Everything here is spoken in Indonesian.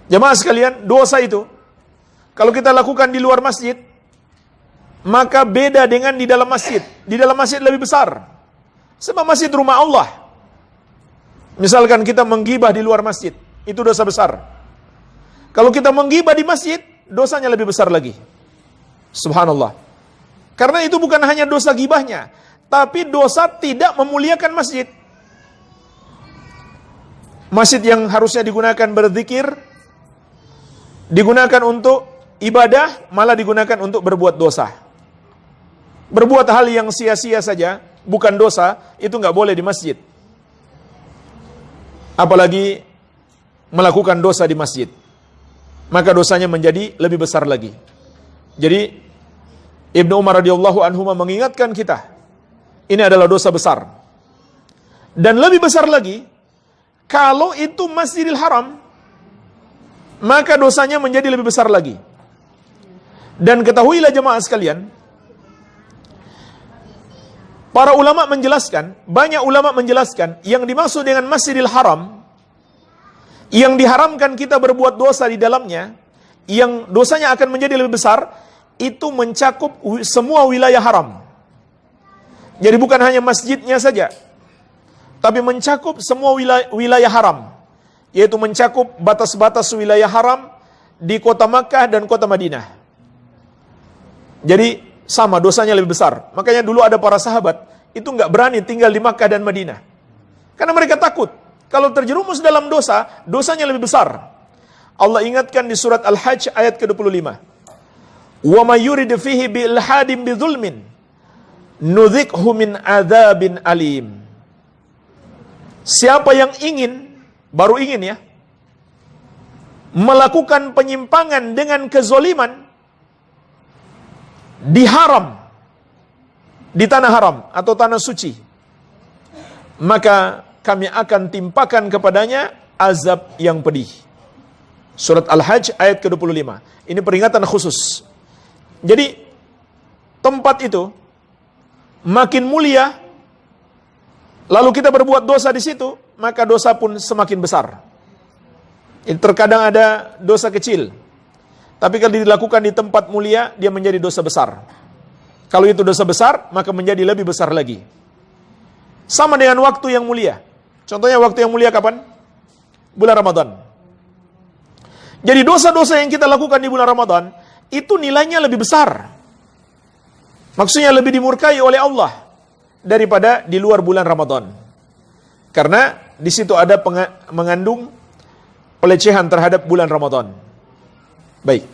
Jemaah sekalian, dosa itu kalau kita lakukan di luar masjid, maka beda dengan di dalam masjid. Di dalam masjid lebih besar. Sebab masjid rumah Allah. Misalkan kita menggibah di luar masjid, itu dosa besar. Kalau kita menggibah di masjid, dosanya lebih besar lagi. Subhanallah. Karena itu bukan hanya dosa gibahnya, tapi dosa tidak memuliakan masjid. Masjid yang harusnya digunakan berzikir, digunakan untuk ibadah, malah digunakan untuk berbuat dosa. Berbuat hal yang sia-sia saja, bukan dosa, itu nggak boleh di masjid. Apalagi melakukan dosa di masjid, maka dosanya menjadi lebih besar lagi. Jadi Ibnu Umar radhiyallahu anhu mengingatkan kita, ini adalah dosa besar. Dan lebih besar lagi, kalau itu Masjidil Haram, maka dosanya menjadi lebih besar lagi. Dan ketahuilah jemaah sekalian, para ulama menjelaskan, banyak ulama menjelaskan, yang dimaksud dengan Masjidil Haram, yang diharamkan kita berbuat dosa di dalamnya, yang dosanya akan menjadi lebih besar, itu mencakup semua wilayah haram. Jadi bukan hanya masjidnya saja, tapi mencakup semua wilayah haram, yaitu mencakup batas-batas wilayah haram di kota Makkah dan kota Madinah. Jadi sama, dosanya lebih besar. Makanya dulu ada para sahabat itu nggak berani tinggal di Makkah dan Madinah, karena mereka takut kalau terjerumus dalam dosa, dosanya lebih besar. Allah ingatkan di surat Al-Hajj ayat ke-25. Wa may yurid fihi bi ilhadin bi dzulmin nudzikhu min adzabin alim. Siapa yang ingin, baru ingin ya, melakukan penyimpangan dengan kezoliman di haram, di tanah haram atau tanah suci, maka kami akan timpakan kepadanya azab yang pedih. Surat Al-Hajj ayat ke-25. Ini peringatan khusus. Jadi tempat itu makin mulia, lalu kita berbuat dosa di situ, maka dosa pun semakin besar. Terkadang ada dosa kecil, tapi kalau dilakukan di tempat mulia, dia menjadi dosa besar. Kalau itu dosa besar, maka menjadi lebih besar lagi. Sama dengan waktu yang mulia. Contohnya waktu yang mulia kapan? Bulan Ramadan. Jadi dosa-dosa yang kita lakukan di bulan Ramadan, itu nilainya lebih besar. Maksudnya lebih dimurkai oleh Allah daripada di luar bulan Ramadan. Karena di situ ada mengandung pelecehan terhadap bulan Ramadan. Baik.